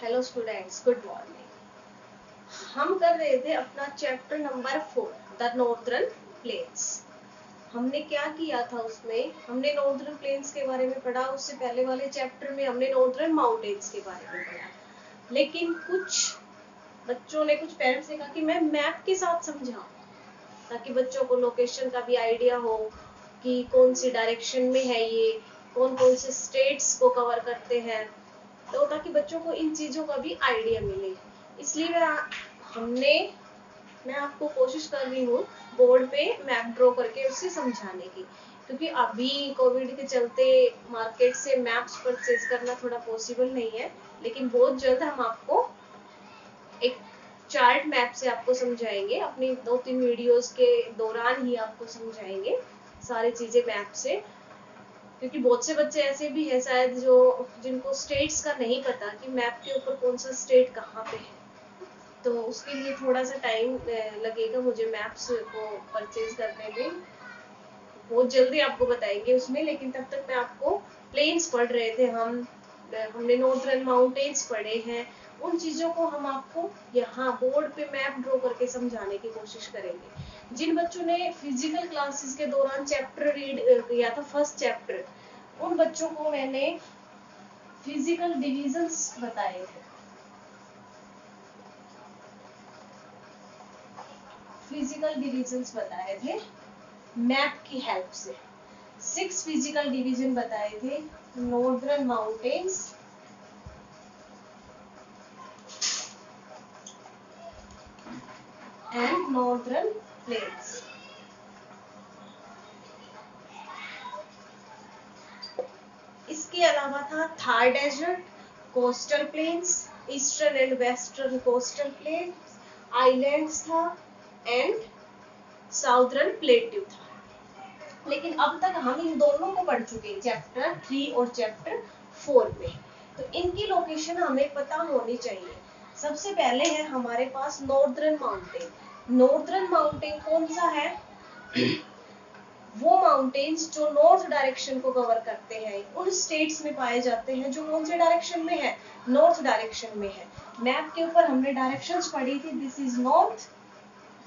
Hello students, good morning. हम कर रहे थे अपना chapter number 4 the northern planes. हमने क्या किया था, उसमें हमने नॉर्दर्न प्लेन्स के बारे में पढ़ा। उससे पहले वाले चैप्टर में हमने नॉर्दर्न माउंटेन्स के बारे में पढ़ा। लेकिन कुछ बच्चों ने, कुछ पेरेंट्स ने कहा कि मैं मैप के साथ समझाऊं, ताकि बच्चों को लोकेशन का भी आइडिया हो कि कौन सी डायरेक्शन में है ये, कौन कौन से स्टेट्स को कवर करते हैं, तो ताकि बच्चों को इन चीजों का भी आइडिया मिले। इसलिए मैं आपको कोशिश कर रही हूँ बोर्ड पे मैप ड्रॉ करके उससे समझाने की, क्योंकि अभी कोविड के चलते मार्केट से मैप्स परचेज करना थोड़ा पॉसिबल नहीं है। लेकिन बहुत जल्द हम आपको एक चार्ट मैप से आपको समझाएंगे, अपनी 2-3 वीडियोस के दौरान ही आपको समझाएंगे सारी चीजें मैप से। क्योंकि बहुत से बच्चे ऐसे भी हैं शायद जो जिनको स्टेट्स का नहीं पता कि मैप के ऊपर कौन सा स्टेट कहाँ पे है, तो उसके लिए थोड़ा सा टाइम लगेगा मुझे मैप्स को परचेज करने में। बहुत जल्दी आपको बताएंगे उसमें, लेकिन तब तक मैं आपको प्लेन्स पढ़ रहे थे हमने नॉर्दर्न माउंटेन्स पढ़े हैं। उन चीजों को हम आपको यहाँ बोर्ड पे मैप ड्रॉ करके समझाने की कोशिश करेंगे। जिन बच्चों ने फिजिकल क्लासेस के दौरान चैप्टर रीड किया था, फर्स्ट चैप्टर, उन बच्चों को मैंने फिजिकल डिविजन्स बताए थे। फिजिकल डिविजन्स बताए थे मैप की हेल्प से। 6 फिजिकल डिवीजन बताए थे, northern mountains, and northern plains. इसके अलावा था Thar desert, coastal plains, eastern and western coastal plains, islands था, एंड साउदर्न प्लेट्यू था। लेकिन अब तक हम इन दोनों को पढ़ चुके हैं चैप्टर 3 और चैप्टर 4 में, तो इनकी लोकेशन हमें पता होनी चाहिए। सबसे पहले है हमारे पास नॉर्दर्न माउंटेन। नॉर्दर्न माउंटेन कौन सा है? वो माउंटेन्स जो नॉर्थ डायरेक्शन को कवर करते हैं, उन स्टेट्स में पाए जाते हैं जो कौन से डायरेक्शन में है? नॉर्थ डायरेक्शन में है। मैप के ऊपर हमने डायरेक्शंस पढ़ी थी, this is north,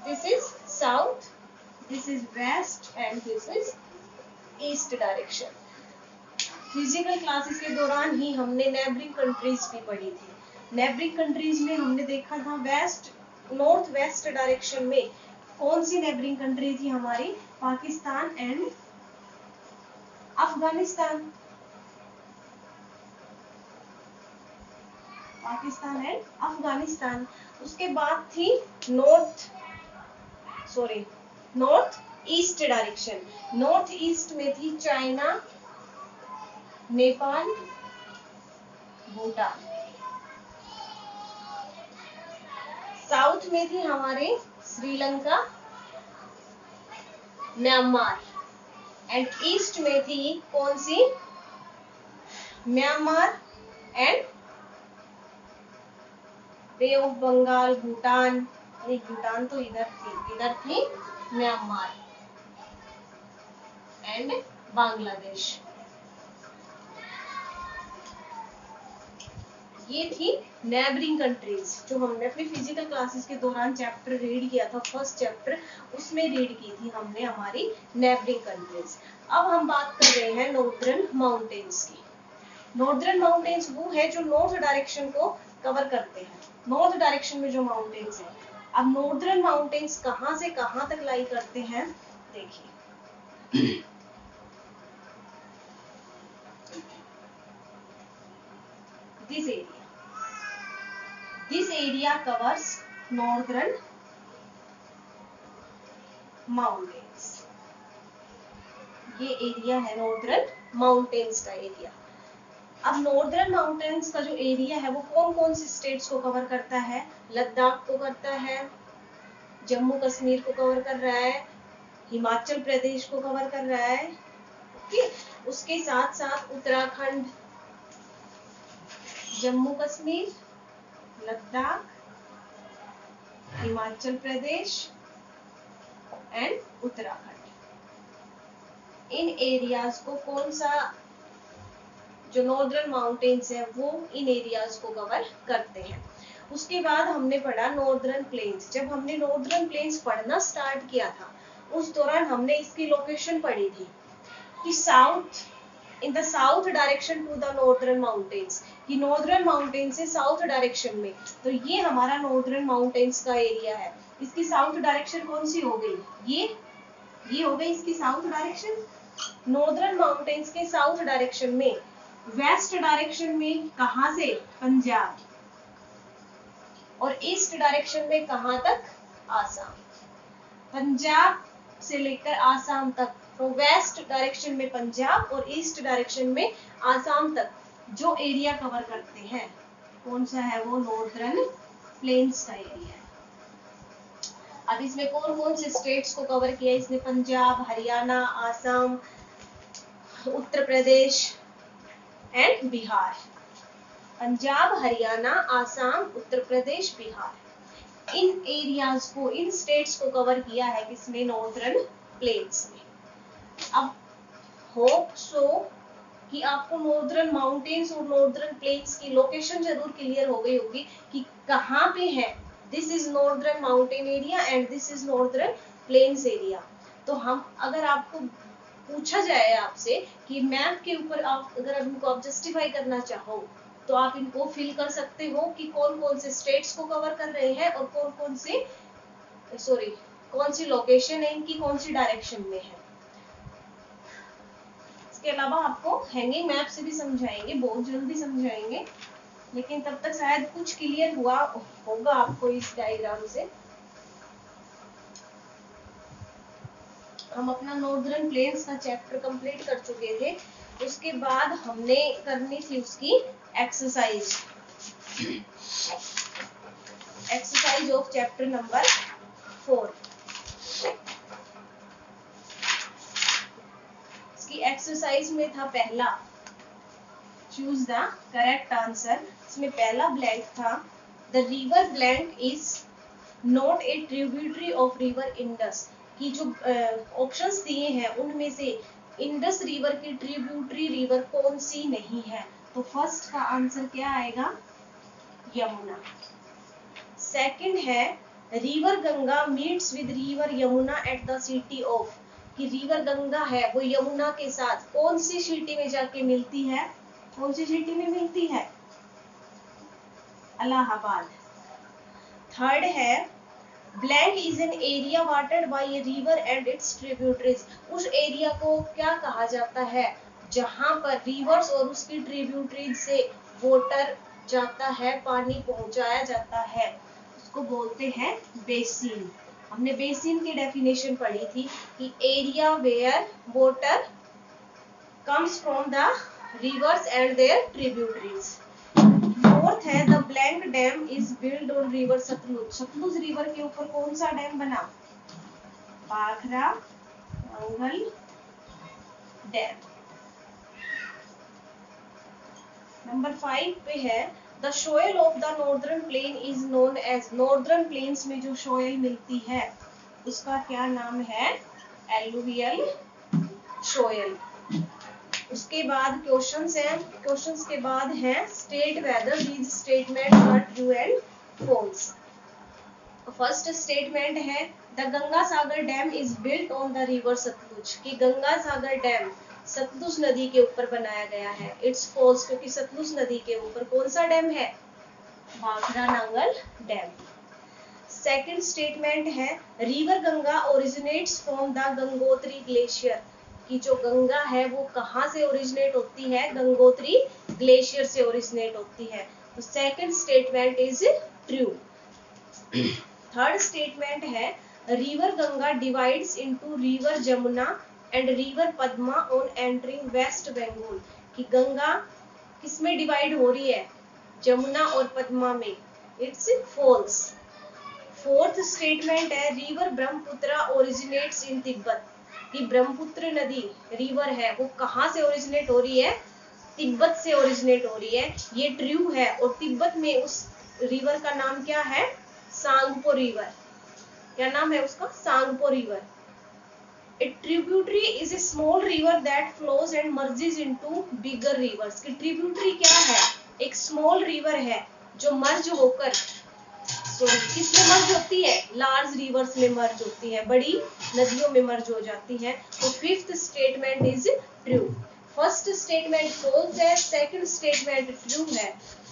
this is south, this is west and this is east direction. Physical classes के दौरान ही हमने नेबरिंग कंट्रीज भी पढ़ी थी। नेबरिंग कंट्रीज में हमने देखा था वेस्ट, नॉर्थ वेस्ट डायरेक्शन में कौन सी नेबरिंग कंट्री थी हमारी? पाकिस्तान एंड अफगानिस्तान। पाकिस्तान एंड अफगानिस्तान। उसके बाद थी north east direction. North east में थी चाइना, नेपाल, भूटान। साउथ में थी हमारे श्रीलंका, म्यांमार, एंड ईस्ट में थी कौन सी? Myanmar and Bay of Bengal, Bhutan, नहीं भूटान तो इधर थी म्यांमार एंड बांग्लादेश। ये थी नेबरिंग कंट्रीज जो हमने अपनी फिजिकल क्लासेस के दौरान चैप्टर रीड किया था, फर्स्ट चैप्टर, उसमें रीड की थी हमने हमारी नेबरिंग कंट्रीज। अब हम बात कर रहे हैं नॉर्दर्न माउंटेन्स की। नॉर्दर्न माउंटेन्स वो है जो नॉर्थ डायरेक्शन को कवर करते हैं, नॉर्थ डायरेक्शन में जो माउंटेन्स है। अब नॉर्दर्न माउंटेन्स कहाँ से कहाँ तक लाई करते हैं, देखिए। This area covers northern mountains. ये एरिया है नॉर्दर्न माउंटेन्स का एरिया। अब नॉर्दर्न माउंटेन्स का जो एरिया है वो कौन कौन सी स्टेट्स को कवर करता है? लद्दाख को करता है, जम्मू कश्मीर को कवर कर रहा है, हिमाचल प्रदेश को कवर कर रहा है, उसके साथ साथ Uttarakhand, Jammu Kashmir, Ladakh, Himachal Pradesh and Uttarakhand. In areas को कौन सा जो नॉर्दर्न माउंटेन्स है वो इन एरियाज को कवर करते हैं। उसके बाद हमने पढ़ा नॉर्दर्न प्लेन्स। जब हमने नॉर्दर्न प्लेन्स पढ़ना स्टार्ट किया था उस दौरान हमने इसकी लोकेशन पढ़ी थी कि south in the south direction to the northern mountains, कि नॉर्दर्न माउंटेन से साउथ डायरेक्शन में, तो ये हमारा नॉर्दर्न माउंटेन्स का एरिया है। इसकी साउथ डायरेक्शन कौन सी हो गई, ये हो गई इसकी साउथ डायरेक्शन। नॉर्दर्न माउंटेन्स के साउथ डायरेक्शन में, वेस्ट डायरेक्शन में कहां से, पंजाब, और ईस्ट डायरेक्शन में कहां तक, आसाम। पंजाब से लेकर आसाम तक, तो वेस्ट डायरेक्शन में पंजाब और ईस्ट डायरेक्शन में आसाम तक जो एरिया कवर करते हैं कौन सा है, वो नॉर्दर्न प्लेन्स का एरिया है। अब इसमें कौन कौन से स्टेट्स को कवर किया, इसमें पंजाब, हरियाणा, आसाम, उत्तर प्रदेश एंड बिहार। पंजाब, हरियाणा, आसाम, उत्तर प्रदेश, बिहार, इन एरियाज को, इन स्टेट्स को कवर किया है किसने, नॉर्दर्न प्लेन्स में। अब होप सो कि आपको नॉर्दर्न माउंटेन्स और नॉर्दर्न प्लेन्स की लोकेशन जरूर क्लियर हो गई होगी कि कहाँ पे है। This is northern mountain area and this is northern plains area. तो हम, अगर आपको पूछा जाए आपसे कि मैप के ऊपर आप अगर इनको आप जस्टिफाई करना चाहो तो आप इनको फिल कर सकते हो कि कौन कौन से स्टेट्स को कवर कर रहे हैं और कौन सी लोकेशन है इनकी, कौन सी डायरेक्शन में है। इसके अलावा आपको हैंगिंग मैप से भी समझाएंगे, बहुत जल्दी समझाएंगे, लेकिन तब तक शायद कुछ क्लियर हुआ होगा आपको इस डायग्राम से। हम अपना नॉर्दर्न प्लेन्स का चैप्टर कंप्लीट कर चुके थे। उसके बाद हमने करनी थी उसकी एक्सरसाइज ऑफ चैप्टर नंबर 4। इसकी एक्सरसाइज में था पहला, चूज द करेक्ट आंसर। इसमें पहला ब्लैंक था, the river blank is not a tributary of river Indus, की जो ऑप्शंस दिए हैं उनमें से इंडस रिवर की ट्रिब्यूटरी रिवर कौन सी नहीं है, तो फर्स्ट का आंसर क्या आएगा, यमुना। सेकंड है, river Ganga meets with river Yamuna at the city of, कि रिवर गंगा है वो यमुना के साथ कौन सी सिटी में जाके मिलती है, कौन सी सिटी में मिलती है, इलाहाबाद। थर्ड है, blank is an area watered by a river and its tributaries, उस एरिया को क्या कहा जाता है जहां पर रिवर्स और उसकी ट्रिब्यूटरीज से वाटर जाता है, पानी पहुंचाया जाता है, उसको बोलते हैं बेसिन। हमने बेसिन की डेफिनेशन पढ़ी थी कि area where water comes from the rivers and their tributaries. Fourth है, the blank dam is build on river Sutlej, Sutlej river के ऊपर कौन सा डैम बना, भाखरा नंगल डैम। नंबर 5 पे है, the soil of the northern plain is known as, northern plains में जो सोयल मिलती है उसका क्या नाम है, एलुवियल सोयल। उसके बाद क्वेश्चंस हैं, क्वेश्चंस के बाद है state whether these statements are true and false. First statement है, the Ganga Sagar dam is built on the river Sutlej, कि गंगा सागर डैम सतलुज नदी के ऊपर बनाया गया है। इट्स फॉल्स, क्योंकि सतलुज नदी के ऊपर कौन सा डैम है, Bhakra Nangal dam. Second statement है, river Ganga originates from the Gangotri glacier, कि जो गंगा है वो कहाँ से ओरिजिनेट होती है, गंगोत्री ग्लेशियर से ओरिजिनेट होती है। तो second statement is true. Third statement है, river Ganga divides into river Jamuna and river Padma on entering West Bengal, कि गंगा किसमें डिवाइड हो रही है, जमुना और पद्मा में। It's false. फोर्थ स्टेटमेंट है, river Brahmaputra originates in Tibet, कि ब्रह्मपुत्र नदी रिवर है वो कहाँ से ओरिजिनेट हो रही है, तिब्बत से ओरिजिनेट हो रही है। ये ट्रू है, और तिब्बत में उस रिवर का नाम क्या है, सांगपो रिवर। क्या नाम है उसका, Tsangpo river. A tributary is a small river that flows and merges into bigger rivers. कि tributary क्या है? एक small river है जो merge होकर किसमें मर्ज होती है? लार्ज रिवर्स में मर्ज होती है, बड़ी नदियों में मर्ज हो जाती है। तो fifth statement is true. First statement false है, सेकंड स्टेटमेंट ट्रू है,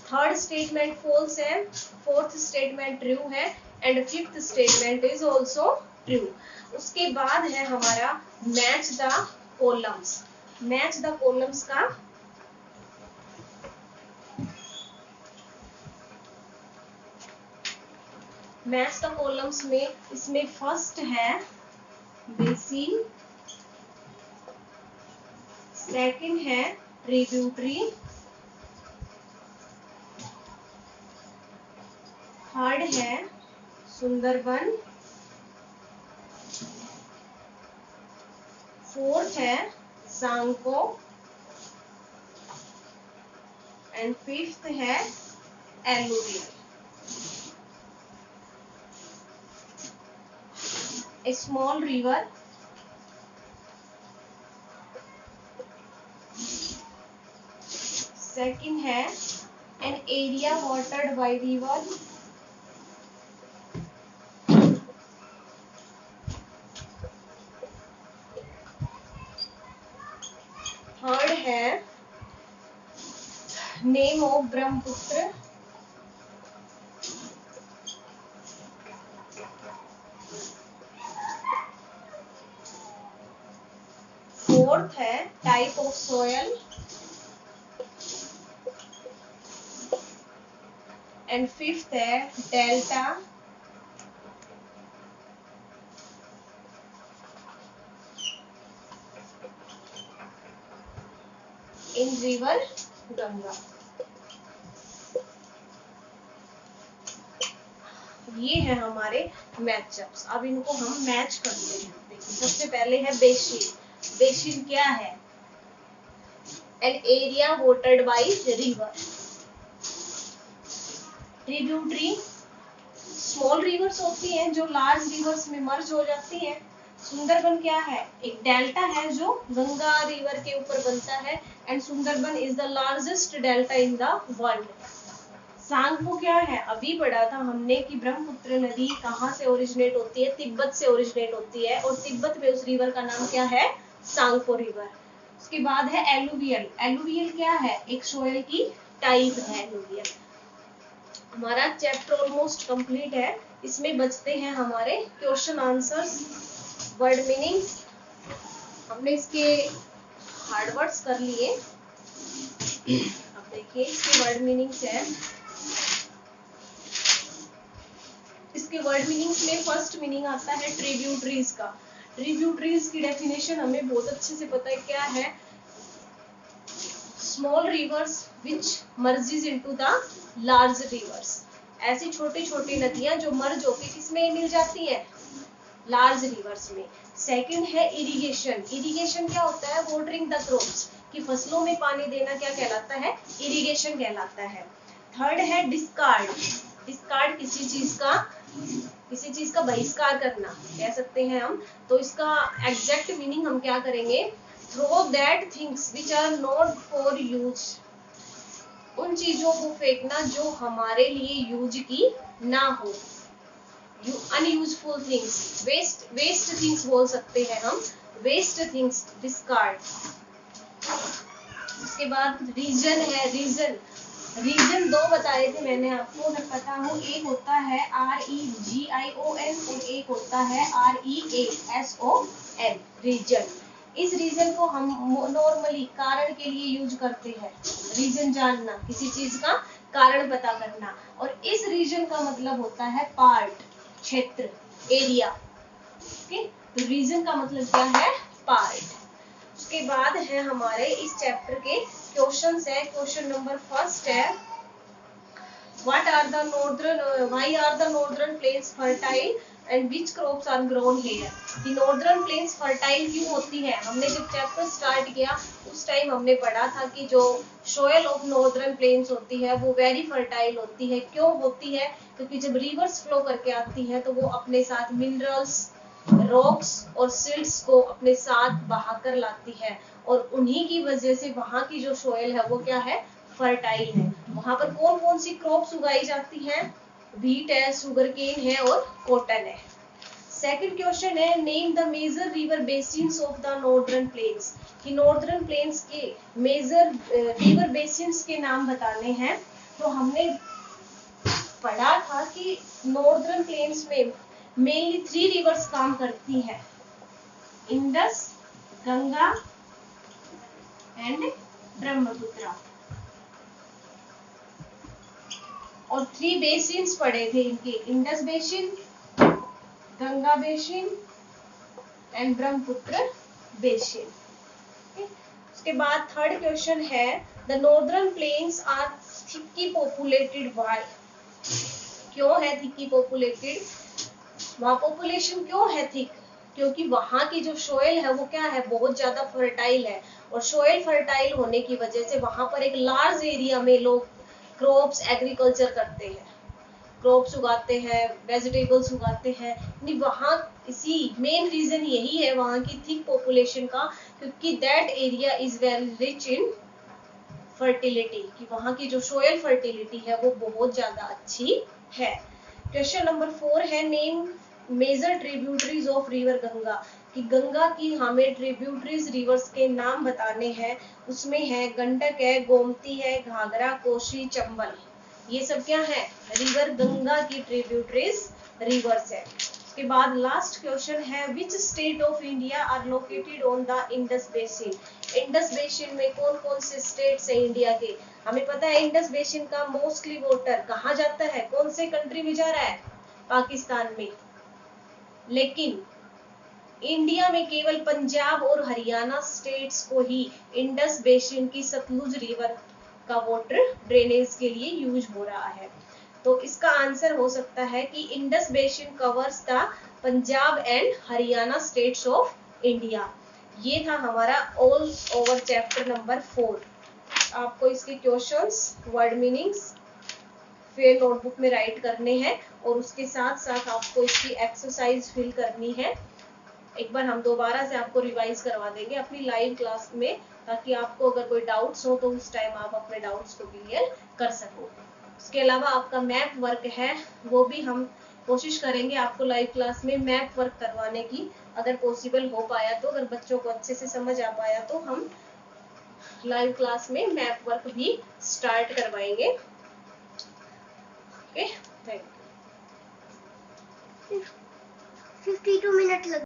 थर्ड स्टेटमेंट फॉल्स है, फोर्थ स्टेटमेंट ट्रू है and fifth statement is also true. उसके बाद है हमारा match the columns. Match the columns का मैच द कॉलम्स में इसमें फर्स्ट है बेसिन, सेकंड है ट्रिब्यूटरी, थर्ड है सुंदरबन, फोर्थ है सांको एंड फिफ्थ है alluvial. A small river second है an area watered by river, third है name of ब्रह्मपुत्र, फोर्थ है type of soil and fifth है डेल्टा इन रिवर गंगा। ये है हमारे मैचअप्स। अब इनको हम मैच करते हैं। देखिए सबसे पहले है बेसिन। बेसिन क्या है? N area watered by river. Tributary small reverse होती हैं जो लार्ज रिवर्स में मर्ज हो जाती हैं। सुंदरबन क्या है? एक डेल्टा है जो गंगा रिवर के ऊपर बनता है and Sundarban is the largest delta in the world. Tsangpo क्या है? अभी पढ़ा था हमने कि ब्रह्मपुत्र नदी कहाँ से ओरिजिनेट होती है? तिब्बत से ओरिजिनेट होती है और तिब्बत में उस रिवर का नाम क्या है? सांगपो रिवर। उसके बाद है एलुवियल। एलुवियल क्या है? एक सोयल की टाइप है एलुवियल। हमारा चैप्टर ऑलमोस्ट कंप्लीट है। इसमें बचते हैं हमारे क्वेश्चन आंसर्स, वर्ड मीनिंग। हमने इसके हार्ड वर्ड्स कर लिए। अब देखिए इसके वर्ड मीनिंग्स है। इसके वर्ड मीनिंग्स में फर्स्ट मीनिंग आता है ट्रिब्यूटरीज का। ट्रिब्यूटरीज की डेफिनेशन हमें बहुत अच्छे से पता है क्या है? Small reverse which merges into the large reverse. ऐसी छोटी छोटी नदियां जो मर्ज होकर किसमें मिल जाती है? लार्ज रिवर्स में। सेकंड है इरिगेशन। इरिगेशन क्या होता है? वाटरिंग द क्रॉप्स, कि फसलों में पानी देना क्या कहलाता है? इरिगेशन कहलाता है। थर्ड है डिस्कार्ड। डिस्कार्ड किसी चीज का बहिष्कार करना कह सकते हैं हम। तो इसका एग्जैक्ट मीनिंग हम क्या करेंगे? Throw that things which are not for use. उन चीजों को फेंकना जो हमारे लिए यूज की ना हो। अनयूजफुल थिंग्स, वेस्ट थिंग्स बोल सकते हैं हम। Waste things discard. उसके बाद रीजन है। रीजन दो बताए थे मैंने आपको, अगर पता हो। एक होता है REGION और एक होता है REASON, रीजन। इस रीजन को हम नॉर्मली कारण के लिए यूज करते हैं। रीजन जानना, किसी चीज का कारण पता करना। और इस रीजन का मतलब होता है पार्ट, क्षेत्र, एरिया। ओके, तो रीजन का मतलब क्या है? पार्ट। उसके बाद है हमारे इस चैप्टर के क्वेश्चंस है। क्वेश्चन नंबर फर्स्ट है why are the northern plains fertile and which crops are grown here? The northern plains fertile क्यों होती है? हमने जब चैप्टर स्टार्ट किया उस टाइम हमने पढ़ा था कि जो सोयल ऑफ नॉर्दर्न प्लेन्स होती है वो वेरी फर्टाइल होती है। क्यों होती है? क्योंकि जब रिवर्स फ्लो करके आती है तो वो अपने साथ मिनरल्स रॉक्स और सिल्ट्स को अपने साथ बहाकर लाती है और उन्हीं की वजह से वहां की जो सोयल है वो क्या है, फर्टाइल है। वहां पर कौन कौन सी क्रॉप्स उगाई जाती हैं, व्हीट है, शुगर केन है और कॉटन है। सेकंड क्वेश्चन है name the major river basins of the northern plains, कि नॉर्दर्न प्लेन्स के मेजर रिवर बेसिन्स के नाम बताने हैं। तो हमने पढ़ा था कि नॉर्दर्न प्लेन्स में मेनली 3 रिवर्स काम करती हैं, इंडस, गंगा एंड ब्रह्मपुत्र। और 3 बेसिन्स पढ़े थे इनके, Indus basin, Ganga basin and Brahmaputra basin. उसके बाद थर्ड क्वेश्चन है the northern plains are thickly populated by, क्यों है थिकली पॉपुलेटेड, वहां पॉपुलेशन क्यों है थिक, क्योंकि वहां की जो सोयल है वो क्या है, बहुत ज्यादा फर्टाइल है। और सोयल फर्टाइल होने की वजह से वहां पर एक लार्ज एरिया में लोग क्रॉप्स एग्रीकल्चर करते हैं, क्रॉप्स उगाते हैं, वेजिटेबल्स उगाते हैं। वहां इसी मेन रीजन यही है वहां की थिक पॉपुलेशन का, क्योंकि that area is very rich in fertility, कि वहां की जो सोयल फर्टिलिटी है वो बहुत ज्यादा अच्छी है। क्वेश्चन नंबर 4 है name major tributaries of river Ganga, कि गंगा की हमें ट्रिब्यूटरीज रिवर्स के नाम बताने हैं। उसमें है गंडक है, गोमती है, घाघरा, कोसी, चंबल, ये सब क्या है, रिवर गंगा की ट्रिब्यूटरीज रिवर्स है। उसके बाद लास्ट क्वेश्चन है which state of India are located on the Indus basin, Indus basin में कौन कौन से स्टेट्स है इंडिया के। हमें पता है इंडस बेसिन का मोस्टली वाटर कहाँ जाता है, कौन से कंट्री में जा रहा है, पाकिस्तान में। लेकिन इंडिया में केवल पंजाब और हरियाणा स्टेट्स को ही इंडस बेसिन की सतलुज रिवर का वाटर ड्रेनेज के लिए यूज हो रहा है। तो इसका आंसर हो सकता है कि Indus basin covers the Punjab and Haryana states of India. ये था हमारा ऑल ओवर चैप्टर नंबर 4। आपको इसके क्वेश्चंस, वर्ड मीनिंग्स फिर नोटबुक में राइट करने हैं और उसके साथ साथ आपको इसकी एक्सरसाइज फिल करनी है। एक बार हम दोबारा से आपको रिवाइज करवा देंगे अपनी लाइव क्लास में, ताकि आपको अगर कोई डाउट्स हो तो उस टाइम आप अपने डाउट्स को क्लियर कर सको। इसके अलावा आपका मैप वर्क है, वो भी हम कोशिश करेंगे आपको लाइव क्लास में मैप वर्क करवाने की, अगर पॉसिबल हो पाया तो, अगर बच्चों को अच्छे से समझ आ पाया तो हम लाइव क्लास में मैप वर्क भी स्टार्ट करवाएंगे। Okay, thank you. 52 मिनट लग